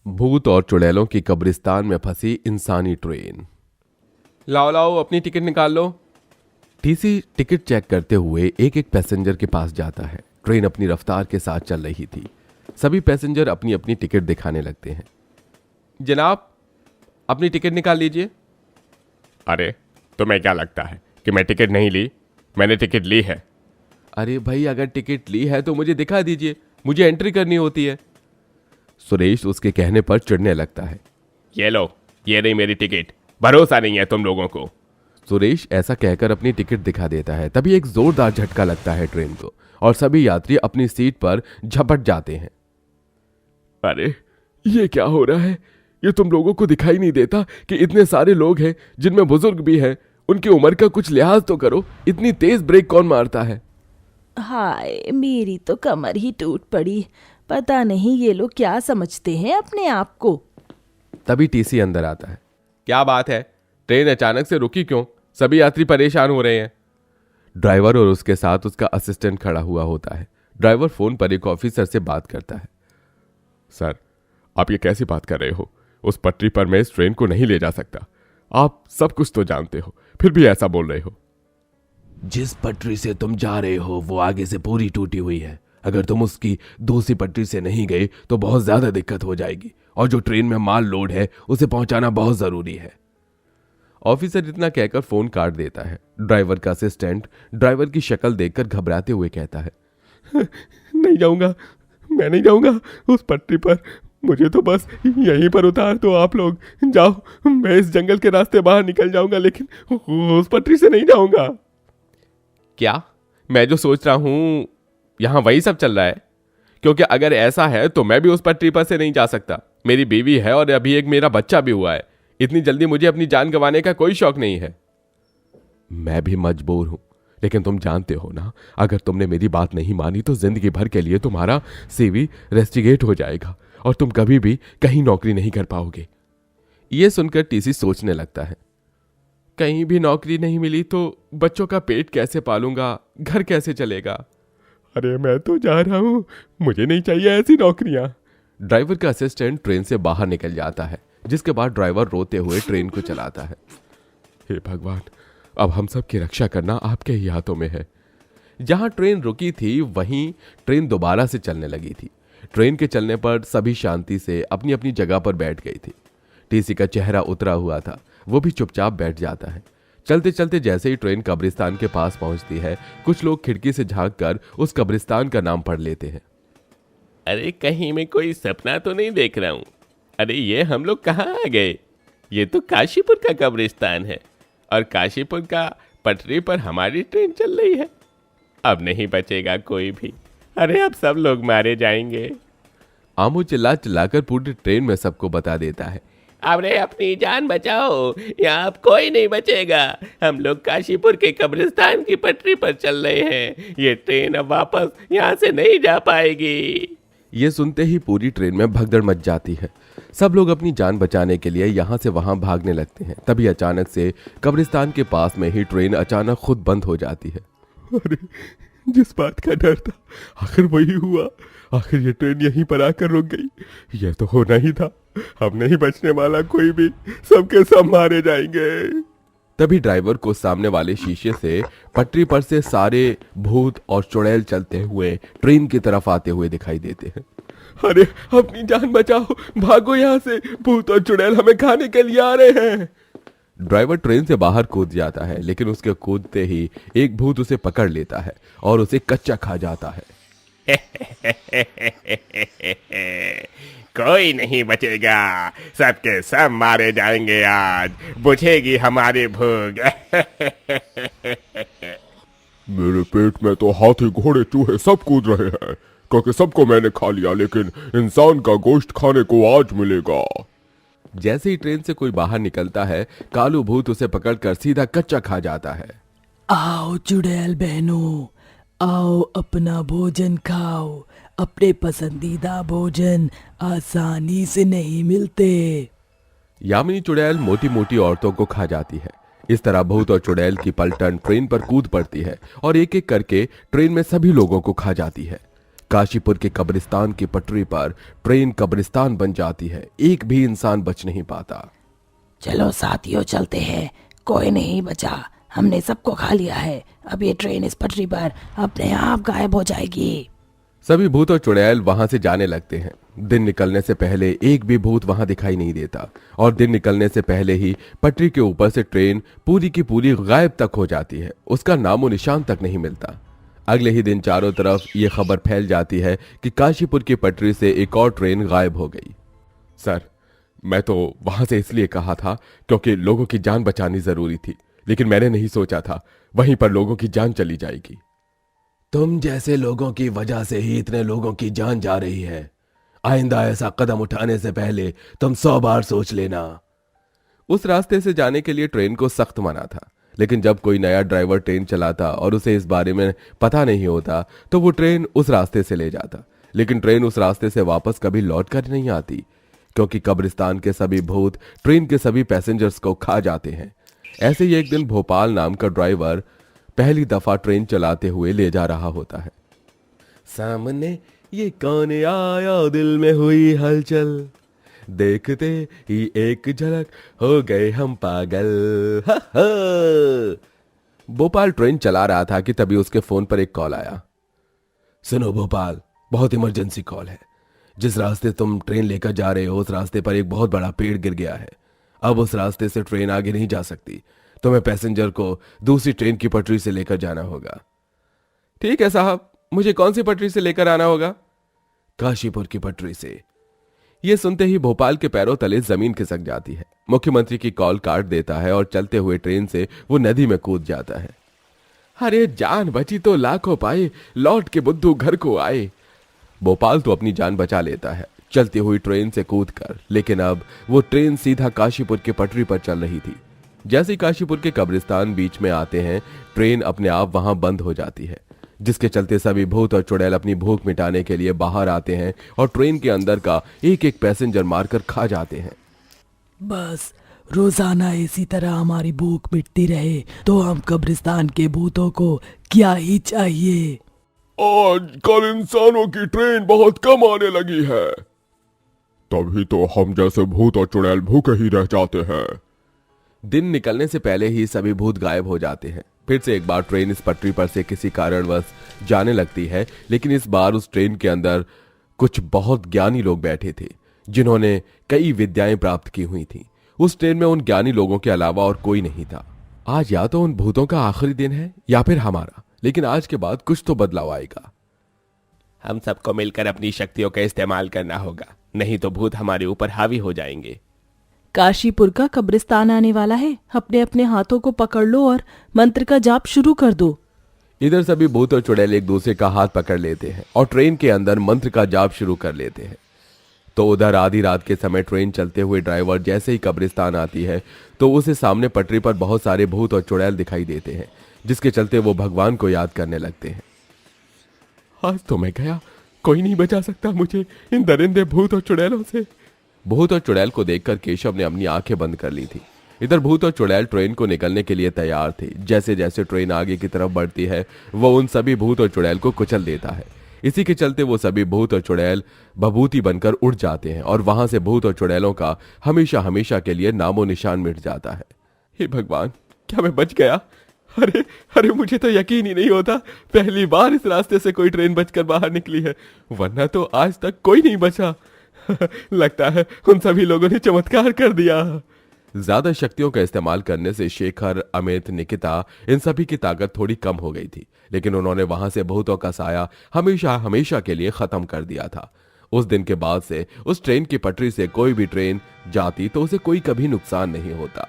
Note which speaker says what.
Speaker 1: भूत और चुड़ैलों की कब्रिस्तान में फंसी इंसानी ट्रेन। लाओ लाओ अपनी टिकट निकाल लो। टीसी टिकट चेक करते हुए एक एक पैसेंजर के पास जाता है। ट्रेन अपनी रफ्तार के साथ चल रही थी। सभी पैसेंजर अपनी अपनी टिकट दिखाने लगते हैं। जनाब, अपनी टिकट निकाल लीजिए।
Speaker 2: अरे तुम्हें क्या लगता है कि मैं टिकट नहीं ली? मैंने टिकट ली है।
Speaker 1: अरे भाई, अगर टिकट ली है तो मुझे दिखा दीजिए, मुझे एंट्री करनी होती है। सुरेश उसके कहने पर चिढ़ने लगता है।
Speaker 2: ये लो, ये रही मेरी टिकट। भरोसा नहीं है तुम लोगों को।
Speaker 1: सुरेश ऐसा कहकर अपनी टिकट दिखा देता है। तभी एक जोरदार झटका लगता है ट्रेन को और सभी यात्री अपनी सीट पर झपट जाते हैं।
Speaker 2: अरे ये क्या हो रहा है? ये तुम लोगों को दिखाई नहीं देता कि इतने सारे लोग हैं जिनमें बुजुर्ग भी हैं? उनकी उम्र का कुछ लिहाज तो करो। इतनी तेज ब्रेक कौन मारता है?
Speaker 3: हाय, मेरी तो कमर ही टूट पड़ी। पता नहीं ये लोग क्या समझते हैं अपने आप को।
Speaker 1: तभी टीसी अंदर आता है। क्या बात है, ट्रेन अचानक से रुकी क्यों? सभी यात्री परेशान हो रहे हैं। ड्राइवर और उसके साथ उसका असिस्टेंट खड़ा हुआ होता है। ड्राइवर फोन पर एक ऑफिसर से बात करता है।
Speaker 2: सर, आप ये कैसी बात कर रहे हो? उस पटरी पर मैं इस ट्रेन को नहीं ले जा सकता। आप सब कुछ तो जानते हो, फिर भी ऐसा बोल रहे हो।
Speaker 1: जिस पटरी से तुम जा रहे हो वो आगे से पूरी टूटी हुई है। अगर तुम उसकी दूसरी पटरी से नहीं गए तो बहुत ज्यादा दिक्कत हो जाएगी, और जो ट्रेन में माल लोड है उसे पहुंचाना बहुत जरूरी है। ऑफिसर इतना कहकर फोन काट देता है। ड्राइवर का असिस्टेंट ड्राइवर की शक्ल देखकर घबराते हुए कहता है,
Speaker 2: नहीं जाऊंगा, मैं नहीं जाऊंगा उस पटरी पर। मुझे तो बस यहीं पर उतार दो आप लोग। जाओ, मैं इस जंगल के रास्ते बाहर निकल जाऊंगा, लेकिन उस पटरी से नहीं जाऊंगा।
Speaker 1: क्या मैं जो सोच रहा हूं यहां वही सब चल रहा है? क्योंकि अगर ऐसा है तो मैं भी उस पटरी पर से नहीं जा सकता। मेरी बीवी है और अभी एक मेरा बच्चा भी हुआ है। इतनी जल्दी मुझे अपनी जान गंवाने का कोई शौक नहीं है। मैं भी मजबूर हूं, लेकिन तुम जानते हो ना, अगर तुमने मेरी बात नहीं मानी तो जिंदगी भर के लिए तुम्हारा सीवी रेस्टिगेट हो जाएगा और तुम कभी भी कहीं नौकरी नहीं कर पाओगे। यह सुनकर टीसी सोचने लगता है। कहीं भी नौकरी नहीं मिली तो बच्चों का पेट कैसे पालूंगा, घर कैसे चलेगा?
Speaker 2: अरे मैं तो जा रहा हूं, मुझे नहीं चाहिए ऐसी नौकरियां।
Speaker 1: ड्राइवर का असिस्टेंट ट्रेन से बाहर निकल जाता है, जिसके बाद ड्राइवर रोते हुए ट्रेन को चलाता है।
Speaker 2: हे भगवान, अब हम सब की रक्षा करना आपके ही हाथों में है।
Speaker 1: जहां ट्रेन रुकी थी वहीं ट्रेन दोबारा से चलने लगी थी। ट्रेन के चलने पर सभी शांति से अपनी अपनी जगह पर बैठ गई थी। टीसी का चेहरा उतरा हुआ था, वो भी चुपचाप बैठ जाता है। चलते चलते जैसे ही ट्रेन कब्रिस्तान के पास पहुंचती है, कुछ लोग खिड़की से झांक कर उस कब्रिस्तान का नाम पढ़ लेते हैं।
Speaker 2: अरे कहीं मैं कोई सपना तो नहीं देख रहा हूं? अरे ये हम लोग कहाँ आ गए? ये तो काशीपुर का कब्रिस्तान है और काशीपुर का पटरी पर हमारी ट्रेन चल रही है। अब नहीं बचेगा कोई भी। अरे अब सब लोग मारे जाएंगे।
Speaker 1: आमू चिल्ला चिल्लाकर पूरी ट्रेन में सबको बता देता है।
Speaker 2: अरे अपनी जान बचाओ, यहाँ अब कोई नहीं बचेगा। हम लोग काशीपुर के कब्रिस्तान की पटरी पर चल रहे हैं। ये ट्रेन अब वापस यहाँ से नहीं जा पाएगी।
Speaker 1: ये सुनते ही पूरी ट्रेन में भगदड़ मच जाती है। सब लोग अपनी जान बचाने के लिए यहाँ से वहां भागने लगते हैं। तभी अचानक से कब्रिस्तान के पास में ही ट्रेन अचानक खुद बंद हो जाती है।
Speaker 2: अरे जिस बात का डर था, आखिर वही हुआ। आखिर ये ट्रेन यहीं पर आकर रुक गई। यह तो होना ही था। अब नहीं बचने वाला कोई भी, सबके सब मारे जाएंगे।
Speaker 1: तभी ड्राइवर को सामने वाले शीशे से पटरी पर से सारे भूत और चुड़ैल चलते हुए ट्रेन की तरफ आते हुए दिखाई देते हैं।
Speaker 2: अरे अपनी जान बचाओ, भागो यहाँ से, भूत और चुड़ैल हमें खाने के लिए आ रहे हैं।
Speaker 1: ड्राइवर ट्रेन से बाहर कूद जाता है, लेकिन उसके कूदते ही एक भूत उसे पकड़ लेता है और उसे कच्चा खा जाता है।
Speaker 2: कोई नहीं बचेगा, सबके सब मारे जाएंगे। आज बुझेगी हमारी भूख।
Speaker 4: मेरे पेट में तो हाथी घोड़े चूहे सब कूद रहे हैं, क्योंकि सबको मैंने खा लिया, लेकिन इंसान का गोश्त खाने को आज मिलेगा।
Speaker 1: जैसे ही ट्रेन से कोई बाहर निकलता है, कालू भूत उसे पकड़कर सीधा कच्चा खा जाता है।
Speaker 3: आओ चुड़ैल बहनों, आओ अपना भोजन खाओ। अपने पसंदीदा भोजन आसानी से नहीं मिलते।
Speaker 1: यामिनी चुड़ैल मोटी मोटी औरतों को खा जाती है। इस तरह भूत और चुड़ैल की पलटन ट्रेन पर कूद पड़ती है और एक एक करके ट्रेन में सभी लोगों को खा जाती है। काशीपुर के कब्रिस्तान की पटरी पर ट्रेन कब्रिस्तान बन जाती है। एक भी इंसान बच नहीं पाता।
Speaker 3: चलो साथियों चलते हैं, कोई नहीं बचा, हमने सबको खा लिया है। अब ये ट्रेन इस पटरी पर अपने आप गायब हो जाएगी।
Speaker 1: सभी भूत और चुड़ैल वहां से जाने लगते हैं। दिन निकलने से पहले एक भी भूत वहां दिखाई नहीं देता और दिन निकलने से पहले ही पटरी के ऊपर से ट्रेन पूरी की पूरी गायब तक हो जाती है। उसका नामो निशान तक नहीं मिलता। अगले ही दिन चारों तरफ ये खबर फैल जाती है कि काशीपुर की पटरी से एक और ट्रेन गायब हो गई। सर, मैं तो वहां से इसलिए कहा था क्योंकि लोगों की जान बचानी जरूरी थी, लेकिन मैंने नहीं सोचा था वहीं पर लोगों की जान चली जाएगी। तुम जैसे लोगों की वजह से ही इतने लोगों की जान जा रही है। आइंदा ऐसा कदम उठाने से पहले तुम 100 बार सोच लेना। उस रास्ते से जाने के लिए ट्रेन को सख्त मना था, लेकिन जब कोई नया ड्राइवर ट्रेन चलाता और उसे इस बारे में पता नहीं होता तो वो ट्रेन उस रास्ते से ले जाता। लेकिन ट्रेन उस रास्ते से वापस कभी लौट कर नहीं आती, क्योंकि कब्रिस्तान के सभी भूत ट्रेन के सभी पैसेंजर्स को खा जाते हैं। ऐसे ही एक दिन भोपाल नाम का ड्राइवर पहली दफा ट्रेन चलाते हुए ले जा रहा होता है। सामने ये कौन आया, दिल में हुई हलचल, देखते ही एक झलक हो गए हम पागल। हा हा। भोपाल ट्रेन चला रहा था कि तभी उसके फोन पर एक कॉल आया। सुनो भोपाल, बहुत इमरजेंसी कॉल है। जिस रास्ते तुम ट्रेन लेकर जा रहे हो उस रास्ते पर एक बहुत बड़ा पेड़ गिर गया है। अब उस रास्ते से ट्रेन आगे नहीं जा सकती। तुम्हें पैसेंजर को दूसरी ट्रेन की पटरी से लेकर जाना होगा। ठीक है साहब, मुझे कौन सी पटरी से लेकर आना होगा? काशीपुर की पटरी से। यह सुनते ही भोपाल के पैरों तले जमीन खिसक जाती है। मुख्यमंत्री की कॉल काट देता है और चलते हुए ट्रेन से वो नदी में कूद जाता है। अरे जान बची तो लाखों पाए, लौट के बुद्धू घर को आए। भोपाल तो अपनी जान बचा लेता है चलती हुई ट्रेन से कूदकर, लेकिन अब वो ट्रेन सीधा काशीपुर की पटरी पर चल रही थी। जैसे ही काशीपुर के कब्रिस्तान बीच में आते हैं, ट्रेन अपने आप वहां बंद हो जाती है, जिसके चलते सभी भूत और चुड़ैल अपनी भूख मिटाने के लिए बाहर आते हैं और ट्रेन के अंदर का एक एक पैसेंजर मारकर खा जाते हैं।
Speaker 3: बस रोजाना इसी तरह हमारी भूख मिटती रहे तो हम कब्रिस्तान के भूतों को क्या ही चाहिए।
Speaker 4: आजकल इंसानों की ट्रेन बहुत कम आने लगी है, तभी तो हम जैसे भूत और चुड़ैल भूखे ही रह जाते हैं।
Speaker 1: दिन निकलने से पहले ही सभी भूत गायब हो जाते हैं। फिर से एक बार ट्रेन इस पटरी पर से किसी कारणवश जाने लगती है, लेकिन इस बार उस ट्रेन के अंदर कुछ बहुत ज्ञानी लोग बैठे थे जिन्होंने कई विद्याएं प्राप्त की हुई थी। उस ट्रेन में उन ज्ञानी लोगों के अलावा और कोई नहीं था। आज या तो उन भूतों का आखिरी दिन है या फिर हमारा, लेकिन आज के बाद कुछ तो बदलाव आएगा।
Speaker 2: हम सबको मिलकर अपनी शक्तियों का इस्तेमाल करना होगा, नहीं तो भूत हमारे ऊपर हावी हो जाएंगे।
Speaker 3: काशीपुर का कब्रिस्तान आने वाला है, अपने अपने हाथों को पकड़ लो और मंत्र का जाप शुरू कर दो।
Speaker 1: इधर सभी भूत और चुड़ैल एक दूसरे का हाथ पकड़ लेते हैं और ट्रेन के अंदर मंत्र का जाप शुरू कर लेते हैं। तो उधर आधी रात के समय ट्रेन चलते हुए ड्राइवर जैसे ही कब्रिस्तान आती है तो उसे सामने पटरी पर बहुत सारे भूत और चुड़ैल दिखाई देते हैं, जिसके चलते वो भगवान को याद करने लगते हैं। आज तो मैं गया, कोई नहीं बचा सकता मुझे इन दरिंदे भूत और चुड़ैलों से। भूत और चुड़ैल को देखकर केशव ने अपनी आंखें बंद कर ली थी। इधर भूत और चुड़ैल ट्रेन को निकलने के लिए तैयार थे। जैसे जैसे ट्रेन आगे की तरफ बढ़ती है वो उन सभी भूत और चुड़ैल को कुचल देता है। इसी के चलते वो सभी भूत और चुड़ैल भभूति बनकर उड़ जाते हैं और वहां से भूत और चुड़ैलों का हमेशा हमेशा के लिए नामो निशान मिट जाता है। हे भगवान, क्या मैं बच गया? अरे अरे, मुझे तो यकीन ही नहीं होता, पहली बार इस रास्ते से कोई ट्रेन बचकर बाहर निकली है, वरना तो आज तक कोई नहीं बचा। लगता है उन सभी लोगों ने चमत्कार कर दिया। ज्यादा शक्तियों का इस्तेमाल करने से शेखर, अमित, निकिता इन सभी की ताकत थोड़ी कम हो गई थी, लेकिन उन्होंने वहां से भूतों का साया हमेशा हमेशा के लिए खत्म कर दिया था। उस दिन के बाद से उस ट्रेन की पटरी से कोई भी ट्रेन जाती तो उसे कोई कभी नुकसान नहीं होता।